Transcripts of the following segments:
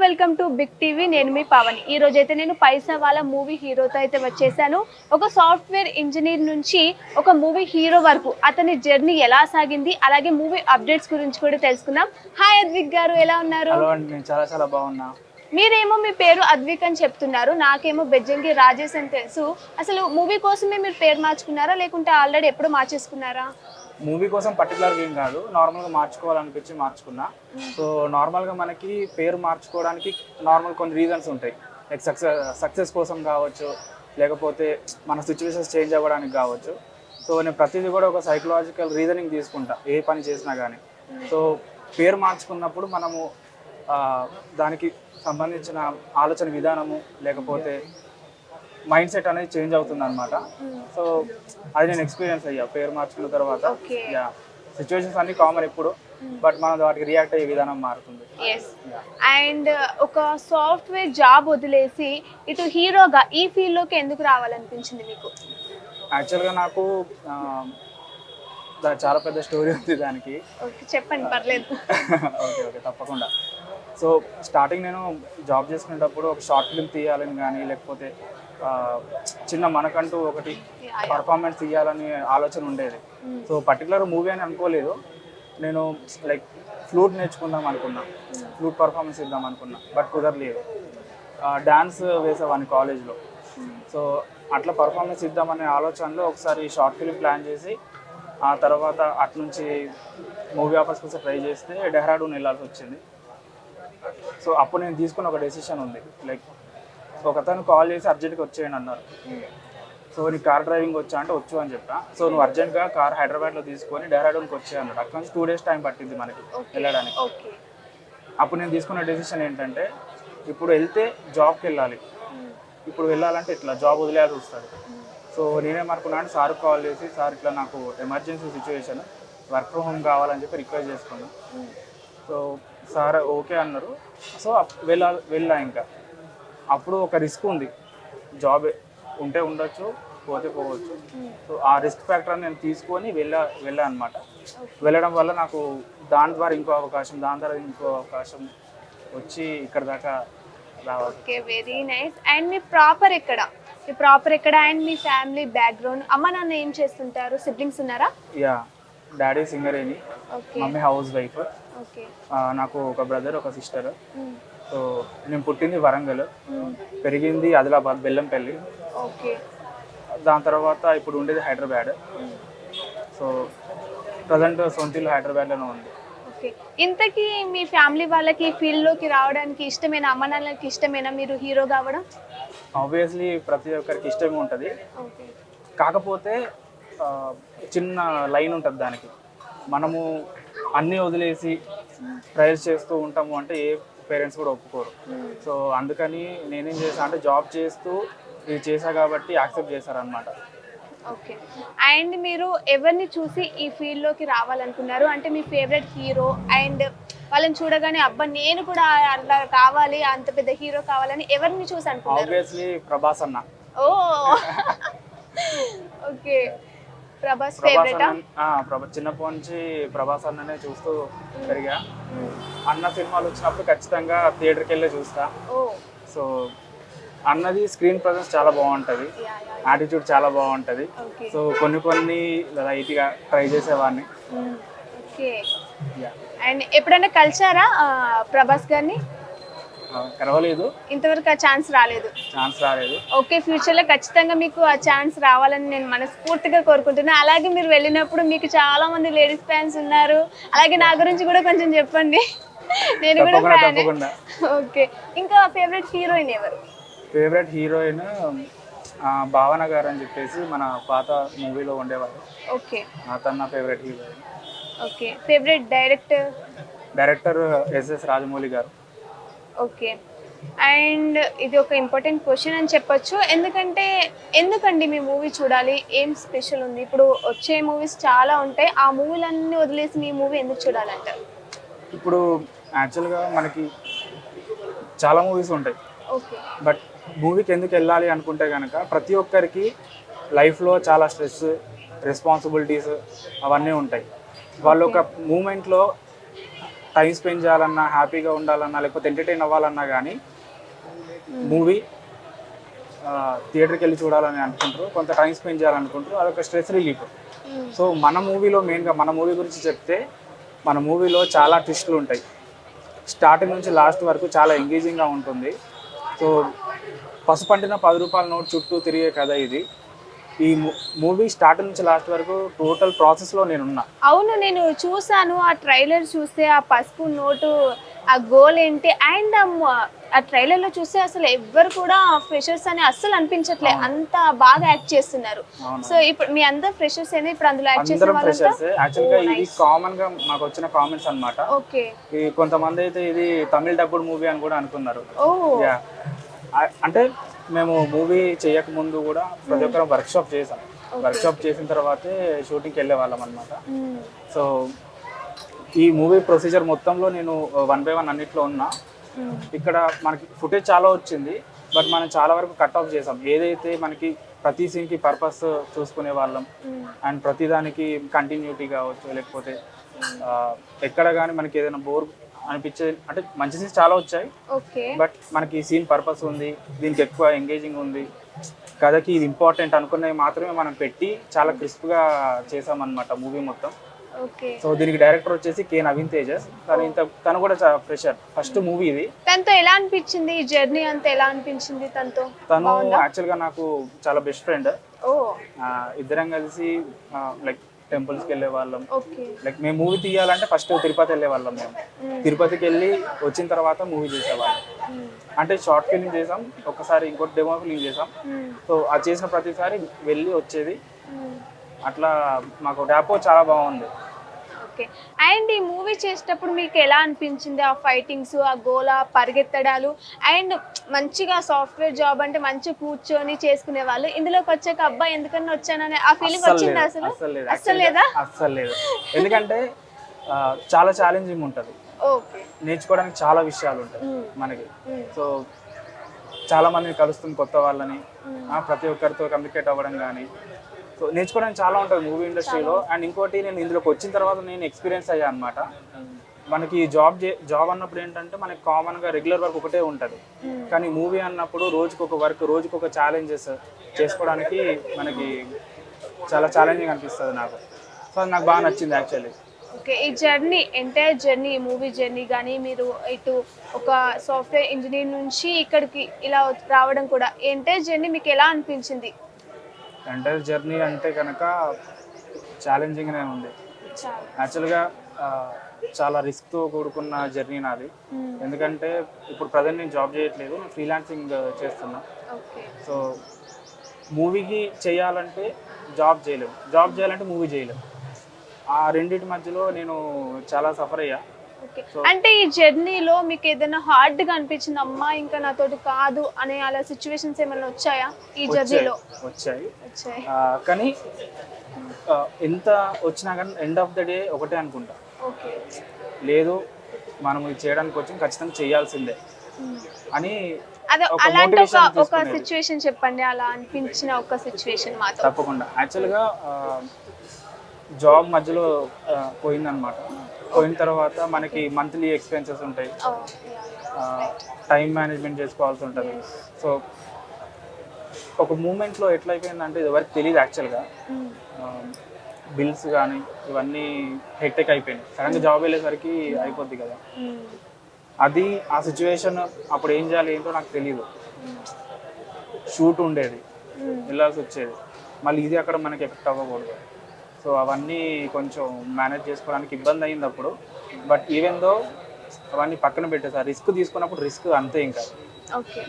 Welcome to big TV. నేను మీ పవన్. ఈ రోజు అయితే నేను పైసా వాలా మూవీ హీరోతో అయితే వచ్చేసాను. ఒక సాఫ్ట్వేర్ ఇంజనీర్ నుంచి ఒక మూవీ హీరో వరకు అతని జర్నీ ఎలా సాగింది, అలాగే మూవీ అప్డేట్స్ గురించి కూడా తెలుసుకుందాం. హాయ్ అద్విక్ గారు, ఎలా ఉన్నారు? హలో అండి, నేను చాలా చాలా బాగున్నా. మీరేమో మీ పేరు అద్విక్ అని చెప్తున్నారు, నాకేమో బెజ్జంగి రాజేష్ అని తెలుసు. అసలు మూవీ కోసమే మీరు పేరు మార్చుకున్నారా, లేకుంటే ఆల్రెడీ ఎప్పుడు మార్చేసుకున్నారా? మూవీ కోసం పర్టికులర్గా ఏం కాదు, నార్మల్గా మార్చుకోవాలనిపించి మార్చుకున్నా. సో నార్మల్గా మనకి పేరు మార్చుకోవడానికి నార్మల్ కొన్ని రీజన్స్ ఉంటాయి. లైక్ సక్సెస్ కోసం కావచ్చు, లేకపోతే మన సిచ్యువేషన్స్ చేంజ్ అవ్వడానికి కావచ్చు. సో నేను ప్రతిదీ కూడా ఒక సైకలాజికల్ రీజనింగ్ తీసుకుంటా ఏ పని చేసినా కానీ. సో పేరు మార్చుకున్నప్పుడు మనము దానికి సంబంధించిన ఆలోచన విధానము లేకపోతే మైండ్ సెట్ అనేది చేంజ్ అవుతుంది అనమాట. సో అది నేను ఎక్స్పీరియన్స్ అయ్యా పేరు మార్చుకున్న తర్వాత. సిచ్యువేషన్స్ అన్ని కామన్ ఇప్పుడు, బట్ మనం వాటికి రియాక్ట్ అయ్యే విధానం మారుతుంది. అండ్ ఒక సాఫ్ట్వేర్ జాబ్ వదిలేసి ఇటు హీరోగా ఈ ఫీల్డ్లోకి ఎందుకు రావాలనిపించింది మీకు? యాక్చువల్గా నాకు చాలా పెద్ద స్టోరీ ఉంది దానికి. చెప్పండి, పర్లేదు. ఓకే తప్పకుండా. సో స్టార్టింగ్ నేను జాబ్ చేసుకునేటప్పుడు ఒక షార్ట్ ఫిల్మ్ తీయాలని కానీ, లేకపోతే చిన్న మనకంటూ ఒకటి పర్ఫార్మెన్స్ తీయాలని ఆలోచన ఉండేది. సో పర్టికులర్ మూవీ అని అనుకోలేదు. నేను లైక్ ఫ్లూట్ నేర్చుకుందాం అనుకున్నా, ఫ్లూట్ పర్ఫార్మెన్స్ ఇద్దాం అనుకున్నా, బట్ కుదరలేదు. డ్యాన్స్ వేసేవాడిని కాలేజ్లో. సో అట్లా పర్ఫార్మెన్స్ ఇద్దామనే ఆలోచనలో ఒకసారి షార్ట్ ఫిల్మ్ ప్లాన్ చేసి, ఆ తర్వాత అట్నుంచి మూవీ ఆఫర్స్ కోసం ట్రై చేస్తే డెహ్రాడూన్ వెళ్ళాల్సి వచ్చింది. సో అప్పుడు నేను తీసుకున్న ఒక డెసిషన్ ఉంది. లైక్ ఒక అతను కాల్ చేసి అర్జెంట్గా వచ్చేయండి అన్నారు. సో నీకు కార్ డ్రైవింగ్ వచ్చా అంటే వచ్చు అని చెప్పా. సో నువ్వు అర్జెంట్గా కార్ హైదరాబాద్లో తీసుకొని డెహ్రాడూన్కి వచ్చే అన్నాడు. అక్కడ నుంచి 2 days టైం పట్టింది మనకి వెళ్ళడానికి. అప్పుడు నేను తీసుకున్న డెసిషన్ ఏంటంటే, ఇప్పుడు వెళ్తే జాబ్కి వెళ్ళాలి, ఇప్పుడు వెళ్ళాలంటే ఇట్లా జాబ్ వదిలేయాల్సి వస్తుంది. సో నేనేమనుకున్నా అంటే సార్కి కాల్ చేసి, సార్ ఇట్లా నాకు emergency situation, work from home కావాలని చెప్పి రిక్వెస్ట్ చేసుకున్నాను. సో సార్ ఓకే అన్నారు. సో వెళ్ళా. ఇంకా అప్పుడు ఒక రిస్క్ ఉంది, జాబ్ ఉంటే ఉండొచ్చు, పోతే పోవచ్చు. సో ఆ రిస్క్ ఫ్యాక్టర్ నేను తీసుకొని వెళ్ళా అనమాట. వెళ్ళడం వల్ల నాకు దాని ద్వారా ఇంకో అవకాశం, దాని ద్వారా ఇంకో అవకాశం వచ్చి ఇక్కడ దాకా రావాలి. Okay, very nice. And me proper ఎక్కడ అండ్ మీ ఫ్యామిలీ బ్యాక్గ్రౌండ్, అమ్మ నాన్న ఏం చేస్తుంటారు? సిబ్లింగ్స్ ఉన్నారా? Yeah, daddy Singareni, mummy house wife. నాకు ఒక బ్రదర్, ఒక సిస్టర్. సో నేను పుట్టింది వరంగల్, పెరిగింది ఆదిలాబాద్ బెల్లంపల్లి. దాని తర్వాత ఇప్పుడు ఉండేది హైదరాబాద్. సో ప్రజెంట్ సొంతిల్లు హైదరాబాద్లోనే ఉంది. ఇంతకీ మీ ఫ్యామిలీ వాళ్ళకి ఫీల్డ్లోకి రావడానికి ఇష్టమేనా? అమ్మ నాన్నలకి ఇష్టమేనా మీరు హీరో కావడం? ఆబ్వియస్లీ ప్రతి ఒక్కరికి ఇష్టమే ఉంటుంది. కాకపోతే చిన్న లైన్ ఉంటుంది దానికి. మనము అన్నీ వదిలేసి ట్రయల్స్ చేస్తూ ఉంటాము అంటే ఏ పేరెంట్స్ కూడా ఒప్పుకోరు. సో అందుకని నేనేం చేశాను అంటే, జాబ్ చేస్తూ ఇది చేశా కాబట్టి యాక్సెప్ట్ చేశారనమాట. ఓకే. అండ్ మీరు ఎవరిని చూసి ఈ ఫీల్డ్లోకి రావాలనుకున్నారు? అంటే మీ ఫేవరెట్ హీరో, అండ్ వాళ్ళని చూడగానే అబ్బా నేను కూడా అట్లా కావాలి, అంత పెద్ద హీరో కావాలని ఎవరిని చూసి అనుకున్నారు? ఆబ్వియస్లీ ప్రభాస్ అన్న. ఓ ఓకే, ప్రభాస్ ఫేవరెటా? చిన్నప్పటి నుంచి ప్రభాస్ అన్ననే చూస్తూ పెరిగా. అన్న సినిమాలు వచ్చినప్పుడు ఖచ్చితంగా థియేటర్కి వెళ్ళి చూస్తా. సో అన్నది స్క్రీన్ ప్రజెన్స్ చాలా బాగుంటుంది, యాటిట్యూడ్ చాలా బాగుంటుంది. సో కొన్ని లైట్గా ట్రై చేసేవాడిని. అండ్ ఎప్పుడైనా కలిసారా ప్రభాస్ గారిని? కలవలేదు, ఇంతవరకు ఆ ఛాన్స్ రాలేదు. ఓకే, ఫ్యూచర్లో ఖచ్చితంగా మీకు ఆ ఛాన్స్ రావాలని నేను మనస్ఫూర్తిగా కోరుకుంటున్నాను. అలాగే మీరు వెళ్ళినప్పుడు మీకు చాలా మంది లేడీస్ ఫ్యాన్స్ ఉన్నారు, అలాగే నా గురించి కూడా కొంచెం చెప్పండి, నేను కూడా ఫ్యాన్. ఓకే, ఇంకా ఫేవరెట్ హీరోయిన్ ఎవరు? ఫేవరెట్ హీరోయిన్ భావన గారు అని చెప్పేసి మన పాత మూవీలో ఉండేవారు. ఓకే, అతను favourite heroine. Okay, favourite director SS Rajamouli గారు. ఓకే. అండ్ ఇది ఒక ఇంపార్టెంట్ క్వశ్చన్ అని చెప్పొచ్చు, ఎందుకండి మీ మూవీ చూడాలి? ఏం స్పెషల్ ఉంది? ఇప్పుడు వచ్చే మూవీస్ చాలా ఉంటాయి, ఆ మూవీలన్నీ వదిలేసి మీ మూవీ ఎందుకు చూడాలంటారు? ఇప్పుడు యాక్చువల్గా మనకి చాలా మూవీస్ ఉంటాయి. ఓకే, బట్ మూవీకి ఎందుకు వెళ్ళాలి అనుకుంటే కనుక, ప్రతి ఒక్కరికి లైఫ్లో చాలా స్ట్రెస్, రెస్పాన్సిబిలిటీస్ అవన్నీ ఉంటాయి. వాళ్ళు ఒక మూమెంట్లో టైం స్పెండ్ చేయాలన్నా, హ్యాపీగా ఉండాలన్నా, లేకపోతే ఎంటర్టైన్ అవ్వాలన్నా కానీ మూవీ థియేటర్కి వెళ్ళి చూడాలని అనుకుంటారు, కొంత టైం స్పెండ్ చేయాలనుకుంటారు, అదొక స్ట్రెస్ రిలీఫ్. సో మన మూవీలో మెయిన్గా మన మూవీ గురించి చెప్తే, మన మూవీలో చాలా ట్విస్టులు ఉంటాయి. స్టార్టింగ్ నుంచి లాస్ట్ వరకు చాలా ఎంగేజింగ్గా ఉంటుంది. సో పసుపంటిన 10 రూపాయల నోట్ చుట్టూ తిరిగే కథ ఇది. ఈ మూవీ స్టార్టింగ్ నుంచి లాస్ట్ వరకు టోటల్ ప్రాసెస్లో నేనున్నా. అవును, నేను చూసాను ఆ ట్రైలర్ చూస్తే ఆ పసుపు నోటు ఆ గోల్ ఏంటి, అండ్ ఆ ట్రైలర్ లో చూస్తే అసలు ఎవ్వరు కూడా ఫ్రెషర్స్ అని అస్సలు అనిపించట్లే, అంత బాగా యాక్ట్ చేస్తున్నారు. సో ఇప్పుడు మీ అందరు ఫ్రెషర్స్ ఏనా ఇప్పుడు అందులో యాక్ట్ చేసిన వాళ్ళంతా? యాక్చువల్గా ఇది కామన్ గా మాకు వచ్చిన కామెంట్స్ అన్నమాట. ఓకే, కొంతమంది అయితే ఇది తమిళ డబ్బుడ్ మూవీ అని కూడా అనుకున్నారు. ఓ అంటే మేము మూవీ చేయక ముందు కూడా ప్రతి ఒక్కరు వర్క్షాప్ చేసాం. వర్క్షాప్ చేసిన తర్వాతే షూటింగ్కి వెళ్ళే వాళ్ళం అనమాట. సో ఈ మూవీ ప్రొసీజర్ మొత్తంలో నేను 1 by 1 అన్నిట్లో ఉన్నా. ఇక్కడ మనకి ఫుటేజ్ చాలా వచ్చింది, బట్ మనం చాలా వరకు కట్ ఆఫ్ చేసాం. ఏదైతే మనకి ప్రతి సీన్కి పర్పస్ చూసుకునే వాళ్ళం, అండ్ ప్రతిదానికి కంటిన్యూటీ కావచ్చు, లేకపోతే ఎక్కడ కానీ మనకి ఏదైనా బోర్ అనిపించేది, అంటే మంచి సీన్స్ చాలా వచ్చాయి, బట్ మనకి సీన్ పర్పస్ ఉంది, దీనికి ఎక్కువ ఎంగేజింగ్ ఉంది, కథకి ఇది ఇంపార్టెంట్ అనుకున్నవి మాత్రమే మనం పెట్టి చాలా క్రిస్ప్గా చేసామన్నమాట మూవీ మొత్తం. సో దీనికి డైరెక్టర్ వచ్చేసి కే నవీన్ తేజస్. తను కూడా ఫ్రెషర్, ఫస్ట్ మూవీ ఇది. తనతో ఎలా అనిపించింది ఈ జర్నీ అంతా, ఎలా అనిపించింది తనతో? తను యాక్చువల్గా నాకు చాలా బెస్ట్ ఫ్రెండ్. ఇద్దరం కలిసి లైక్ టెంపుల్స్కి వెళ్ళే వాళ్ళం. లైక్ మేము మూవీ తీయాలంటే ఫస్ట్ తిరుపతి వెళ్ళే వాళ్ళం. మేము తిరుపతికి వెళ్ళి వచ్చిన తర్వాత మూవీ చేసేవాళ్ళం. అంటే షార్ట్ ఫిల్మ్ చేసాం ఒకసారి, ఇంకోటి డెమో ఫిల్మ్ చేసాం. సో అది చేసిన ప్రతిసారి వెళ్ళి వచ్చేది, అట్లా మాకు ర్యాపో చాలా బాగుంది. ఓకే, అండ్ ఈ మూవీ చేసేటప్పుడు మీకు ఎలా అనిపించింది? ఆ ఫైటింగ్స్, ఆ గోలా పరిగెత్తడాలు, అండ్ మంచిగా సాఫ్ట్వేర్ జాబ్ అంటే మంచిగా కూర్చొని చేసుకునే వాళ్ళు, ఇందులోకి వచ్చాక అబ్బాయి ఎందుకన్నా వచ్చానని ఆ ఫీలింగ్ వచ్చింది? అసలు లేదా? అస్సలు లేదు. ఎందుకంటే చాలా ఛాలెంజింగ్ ఉంటుంది, నేర్చుకోవడానికి చాలా విషయాలు ఉంటాయి మనకి. సో చాలా మందిని కలుస్తుంది, కొత్త వాళ్ళని, ప్రతి ఒక్కరితో కమ్యూనికేట్ అవ్వడం కానీ, సో నేర్చుకోవడానికి చాలా ఉంటుంది మూవీ ఇండస్ట్రీలో. అండ్ ఇంకోటి, నేను ఇందులోకి వచ్చిన తర్వాత నేను ఎక్స్పీరియన్స్ అయ్యా అనమాట. మనకి జాబ్ అన్నప్పుడు ఏంటంటే మనకి కామన్గా రెగ్యులర్ వర్క్ ఒకటే ఉంటుంది, కానీ మూవీ అన్నప్పుడు రోజుకొక వర్క్, రోజుకొక ఛాలెంజెస్ చేసుకోవడానికి మనకి చాలా ఛాలెంజింగ్ అనిపిస్తుంది నాకు. సో అది నాకు బాగా నచ్చింది యాక్చువల్లీ. ఓకే, ఈ journey, entire journey, movie journey కానీ, మీరు ఇటు ఒక సాఫ్ట్వేర్ ఇంజనీర్ నుంచి ఇక్కడికి ఇలా రావడం కూడా, ఎంటైర్ జర్నీ మీకు ఎలా అనిపించింది? ఎంటైర్ జర్నీ అంటే కనుక ఛాలెంజింగ్నే ఉంది. యాక్చువల్గా చాలా రిస్క్తో కూడుకున్న జర్నీ నాది. ఎందుకంటే ఇప్పుడు ప్రజెంట్ నేను జాబ్ చేయట్లేదు, నేను ఫ్రీలాన్సింగ్ చేస్తున్నా. సో మూవీకి చేయాలంటే జాబ్ చేయలేము, జాబ్ చేయాలంటే మూవీ చేయలేము. ఆ రెండింటి మధ్యలో నేను చాలా సఫర్ అయ్యా. అంటే ఈ జర్నీలో మీకు ఏదైనా హార్డ్గా అనిపించింది, అమ్మా ఇంకా నాతోటి కాదు అనే అలా సిచ్యువేషన్స్ ఏమైనా వచ్చాయా ఈ జర్నీలో? వచ్చాయి, కానీ ఎంత వచ్చినా కానీ ఎండ్ ఆఫ్ ద డే ఒకటే అనుకుంటా, లేదు మనం ఇది చేయడానికి వచ్చి ఖచ్చితంగా చేయాల్సిందే అని. అదే అలాంటి ఒక సిచ్యువేషన్ చెప్పండి, అలా అనిపించిన ఒక సిచ్యువేషన్ మాతో. తప్పకుండా. యాక్చువల్గా జాబ్ మధ్యలో పోయిందనమాట. పోయిన తర్వాత మనకి మంత్లీ ఎక్స్పెన్సెస్ ఉంటాయి, టైం మేనేజ్మెంట్ చేసుకోవాల్సి ఉంటుంది. సో ఒక మూమెంట్లో ఎట్లయిపోయిందంటే ఇది ఎవరికి తెలియదు యాక్చువల్గా, బిల్స్ కానీ ఇవన్నీ హెక్టిక్ అయిపోయినాయి. సడన్గా జాబ్ వెళ్ళేసరికి అయిపోద్ది కదా, అది ఆ సిచ్యువేషన్. అప్పుడు ఏం చేయాలి ఏంటో నాకు తెలియదు. షూట్ ఉండేది, వెళ్ళాల్సి వచ్చేది, మళ్ళీ ఇది అక్కడ మనకి ఎఫెక్ట్ అవ్వకూడదు. సో అవన్నీ కొంచెం మేనేజ్ చేసుకోవడానికి ఇబ్బంది అయింది అప్పుడు. బట్ ఈవెన్ దో అవన్నీ పక్కన పెట్టేసారు. రిస్క్ తీసుకున్నప్పుడు రిస్క్ అంతే, ఇంకా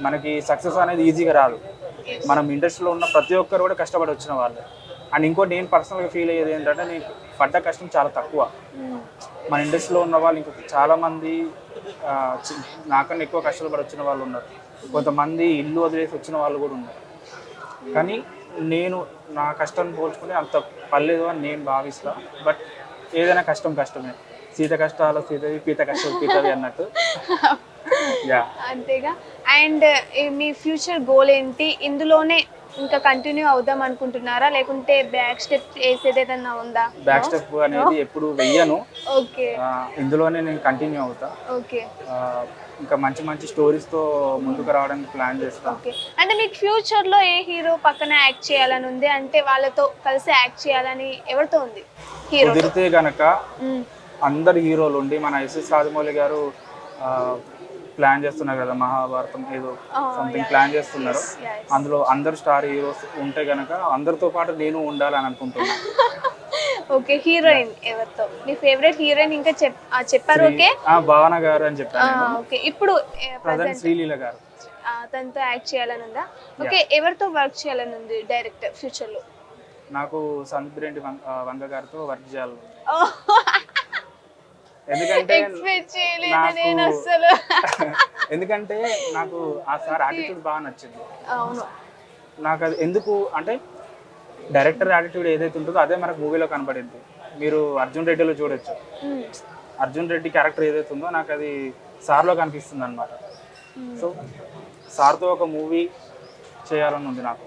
మనకి సక్సెస్ అనేది ఈజీగా రాదు. మనం ఇండస్ట్రీలో ఉన్న ప్రతి ఒక్కరు కూడా కష్టపడి వచ్చిన వాళ్ళు. అండ్ ఇంకోటి నేను పర్సనల్గా ఫీల్ అయ్యేది ఏంటంటే, నేను పడ్డ కష్టం చాలా తక్కువ. మన ఇండస్ట్రీలో ఉన్న వాళ్ళు ఇంకొక చాలామంది నాకన్నా ఎక్కువ కష్టపడి వచ్చిన వాళ్ళు ఉన్నారు. కొంతమంది ఇల్లు వదిలేసి వచ్చిన వాళ్ళు కూడా ఉన్నారు. కానీ నేను నా కష్టాన్ని పోల్చుకుంటే అంత పర్లేదు అని నేను భావిస్తా. బట్ ఏదైనా కష్టం కష్టమే, సీత కష్టాలు సీతవి, పీత కష్టాలు పీతవి అన్నట్టు. అంతేగా. అండ్ మీ ఫ్యూచర్ గోల్ ఏంటి? ఇందులోనే ఇంకా కంటిన్యూ అవుదాం అనుకుంటున్నారా, లేకుంటే బ్యాక్ స్టెప్ వేసేది ఏదన్నా ఉందా? బ్యాక్ స్టెప్ అనేది ఎప్పుడు వెయ్యను. ఓకే, ఇందులోనే నేను కంటిన్యూ అవుతా. ఓకే, ఇంకా మంచి మంచి స్టోరీస్తో ముందుకు రావడానికి ప్లాన్ చేస్తాను. ఓకే. అంటే మీకు ఫ్యూచర్లో ఏ హీరో పక్కన యాక్ట్ చేయాలని ఉంది, అంటే వాళ్ళతో కలిసి యాక్ట్ చేయాలని ఎవరితో ఉంది హీరో? కుదిరితే గనక అందరు హీరోలు ఉండి మన ఎస్ఎస్ రాజమౌళి గారు ప్లాన్ చేస్తున్నారు కదా, మహాభారతం ఏదో సంథింగ్ ప్లాన్ చేస్తున్నారు. అందులో అందరు స్టార్ హీరోస్ ఉంటే గనక అందరితో పాటు నేను ఉండాలని అనుకుంటున్నాను. ఓకే, హీరోయిన్ ఎవరితో మీ ఫేవరెట్ హీరోయిన్? ఇంకా చెప్పారు. ఓకే, భావన గారు అని చెప్పాను. ఓకే, ఇప్పుడు ప్రజెంట్ శ్రీలీల గారు, తనతో యాక్ట్ చేయాలని ఉందా? ఓకే, ఎవరితో వర్క్ చేయాలని ఉంది డైరెక్టర్ ఫ్యూచర్ లో? నాకు సందీప్ రెడ్డి వంగ గారితో వర్క్ చేయాలి. ఎందుకంటే ఎందుకంటే నాకు ఆ సార్ యాటిట్యూడ్ బాగా నచ్చింది. నాకు అది ఎందుకు అంటే డైరెక్టర్ యాటిట్యూడ్ ఏదైతే ఉంటుందో అదే మనకు మూవీలో కనబడింది. మీరు అర్జున్ రెడ్డిలో చూడొచ్చు, అర్జున్ రెడ్డి క్యారెక్టర్ ఏదైతే ఉందో నాకు అది సార్లో కనిపిస్తుంది అనమాట. సో సార్తో ఒక మూవీ చేయాలని ఉంది నాకు.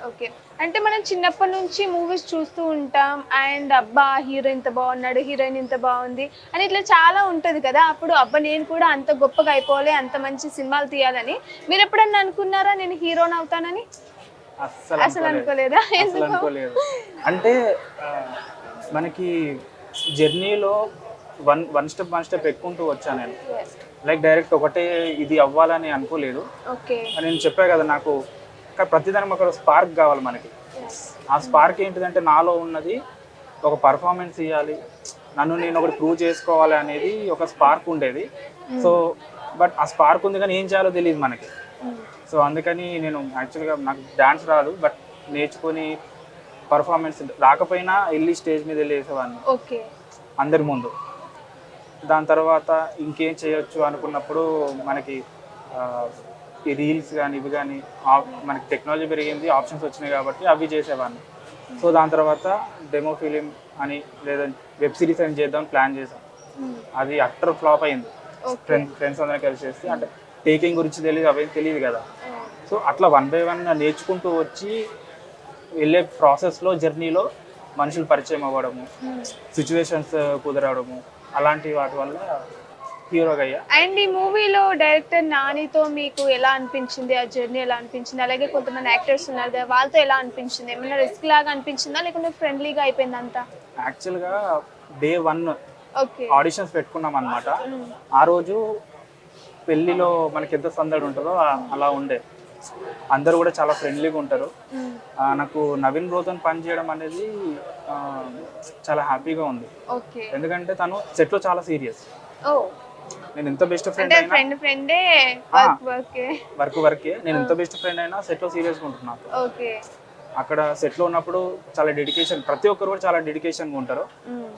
ఓకే, అంటే మనం చిన్నప్పటి నుంచి మూవీస్ చూస్తూ ఉంటాం, అండ్ అబ్బా హీరో ఇంత బాగున్నాడు, హీరోయిన్ ఇంత బాగుంది అని ఇట్లా చాలా ఉంటుంది కదా. అప్పుడు అబ్బా నేను కూడా అంత గొప్పగా అయిపోవాలి, అంత మంచి సినిమాలు తీయాలని మీరు ఎప్పుడన్నా అనుకున్నారా నేను హీరోని అవుతానని? అసలు అనుకోలేదా? అనుకోలేదు. అంటే మనకి జర్నీలో వన్ స్టెప్ ఎక్కుంటూ వచ్చాను నేను. లైక్ డైరెక్ట్ ఒకటే ఇది అవ్వాలని అనుకోలేదు. నేను చెప్పా కదా, నాకు ప్రతిదానికి ఒక స్పార్క్ కావాలి మనకి. ఆ స్పార్క్ ఏంటిదంటే నాలో ఉన్నది ఒక పర్ఫార్మెన్స్ ఇవ్వాలి, నన్ను నేను ఒకటి ప్రూవ్ చేసుకోవాలి అనేది ఒక స్పార్క్ ఉండేది. సో బట్ ఆ స్పార్క్ ఉంది కానీ ఏం చేయాలో తెలియదు మనకి. సో అందుకని నేను యాక్చువల్గా నాకు డాన్స్ రాదు, బట్ నేర్చుకొని పర్ఫార్మెన్స్ రాకపోయినా వెళ్ళి స్టేజ్ మీద వెళ్ళి వేసేవాడిని అందరి ముందు. దాని తర్వాత ఇంకేం చేయొచ్చు అనుకున్నప్పుడు మనకి ఈ రీల్స్ కానీ ఇవి కానీ మనకి టెక్నాలజీ పెరిగింది, ఆప్షన్స్ వచ్చినాయి కాబట్టి అవి చేసేవాడిని. సో దాని తర్వాత డెమో ఫిలిం అని లేదా వెబ్ సిరీస్ అని చేద్దాం ప్లాన్ చేసాం. అది అట్టర్ ఫ్లాప్ అయింది. ఫ్రెండ్స్ అందరం కలిసి చేస్తే అంటే టేకింగ్ గురించి తెలియదు, అవేం తెలియదు కదా. సో అట్లా 1 by 1 నేర్చుకుంటూ వచ్చి వెళ్ళే ప్రాసెస్లో జర్నీలో మనుషులు పరిచయం అవ్వడము, సిచ్యువేషన్స్ కుదరడము, అలాంటి వాటి వల్ల హీరోగా అయ్యా. అండ్ ఈ మూవీలో డైరెక్టర్ నానితో మీకు ఎలా అనిపించింది, ఆ జర్నీ ఎలా అనిపించింది? అలాగే కొంతమంది యాక్టర్స్ ఉన్నారు కదా, వాళ్ళతో ఎలా అనిపించింది? ఏమైనా రిస్క్ లాగా అనిపించిందా లేకుంటే ఫ్రెండ్లీగా అయిపోయింది అంతా? యాక్చువల్గా Day 1 ఆడిషన్స్ పెట్టుకున్నాం అనమాట. ఆ రోజు పెళ్లిలో మనకి ఎంత సందడి ఉంటుందో అలా ఉండే. అందరూ కూడా చాలా ఫ్రెండ్లీగా ఉంటారు. నాకు నవీన్ బ్రోతో పని చేయడం అనేది చాలా హ్యాపీగా ఉంది. ఎందుకంటే తను సెట్లో చాలా సీరియస్. నేను ఎంత బెస్ట్ ఫ్రెండ్ అయినా వర్కే నేను ఎంత బెస్ట్ ఫ్రెండ్ అయినా సెట్లో సీరియస్గా ఉంటున్నాను. అక్కడ సెట్లో ఉన్నప్పుడు చాలా డెడికేషన్, ప్రతి ఒక్కరు కూడా చాలా డెడికేషన్గా ఉంటారు.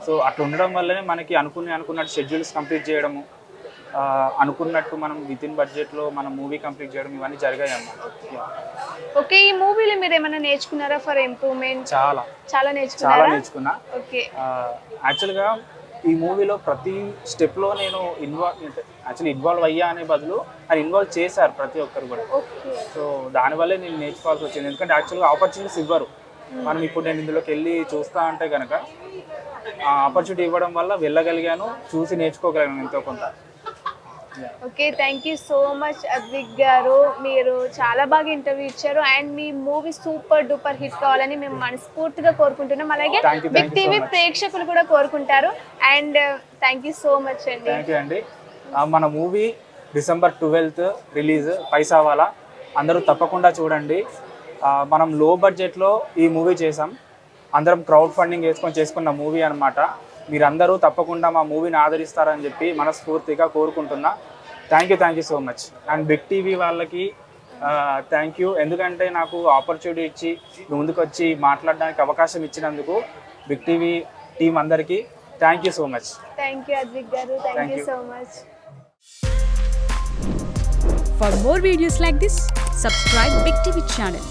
సో అట్లా ఉండడం వల్లనే మనకి అనుకున్నట్టు షెడ్యూల్స్ కంప్లీట్ చేయడము, అనుకున్నట్టు మనం విత్ ఇన్ బడ్జెట్లో మనం మూవీ కంప్లీట్ చేయడం ఇవన్నీ జరిగాయి అన్నమాట. ఓకే, ఈ మూవీలో మీరు ఏమైనా నేర్చుకున్నారా ఫర్ ఇంప్రూవ్మెంట్? చాలా నేర్చుకున్నా. యాక్చువల్గా ఈ మూవీలో ప్రతి స్టెప్లో నేను ఇన్వాల్వ్ అయ్యా అనే బదులు అది ఇన్వాల్వ్ చేశారు ప్రతి ఒక్కరు కూడా. సో దానివల్లే నేను నేర్చుకోవాల్సి వచ్చింది. ఎందుకంటే యాక్చువల్గా ఆపర్చునిటీస్ ఇవ్వరు. మనం ఇప్పుడు నేను ఇందులోకి వెళ్ళి చూస్తా అంటే కనుక ఆపర్చునిటీ ఇవ్వడం వల్ల వెళ్ళగలిగాను, చూసి నేర్చుకోగలిగాను ఎంతో కొంత. Okay, thank you so much Advik గారు, మీరు చాలా బాగా ఇంటర్వ్యూ ఇచ్చారు. And me movie super duper hit కావాలని మేము మనస్ఫూర్తిగా కోరుకుంటున్నాం. అలాగే బిగ్ టీవీ ప్రేక్షకులు కూడా కోరుకుంటారు. And thank you so much అండి. థ్యాంక్ యూ అండి. మన మూవీ December 12th రిలీజ్, పైసావాలా. అందరూ తప్పకుండా చూడండి. మనం లో బడ్జెట్లో ఈ మూవీ చేసాం, అందరం క్రౌడ్ ఫండింగ్ చేసుకున్న మూవీ అనమాట. మీరందరూ తప్పకుండా మా మూవీని ఆదరిస్తారని చెప్పి మనస్ఫూర్తిగా కోరుకుంటున్నా. Thank you so much. And big TV వాళ్ళకి థ్యాంక్ యూ, ఎందుకంటే నాకు ఆపర్చునిటీ ఇచ్చి ముందుకు వచ్చి మాట్లాడడానికి అవకాశం ఇచ్చినందుకు బిగ్ టీవీ టీం అందరికీ thank you so much. Thank you Advik గారు, thank you so much. For more videos like this, subscribe Big TV channel.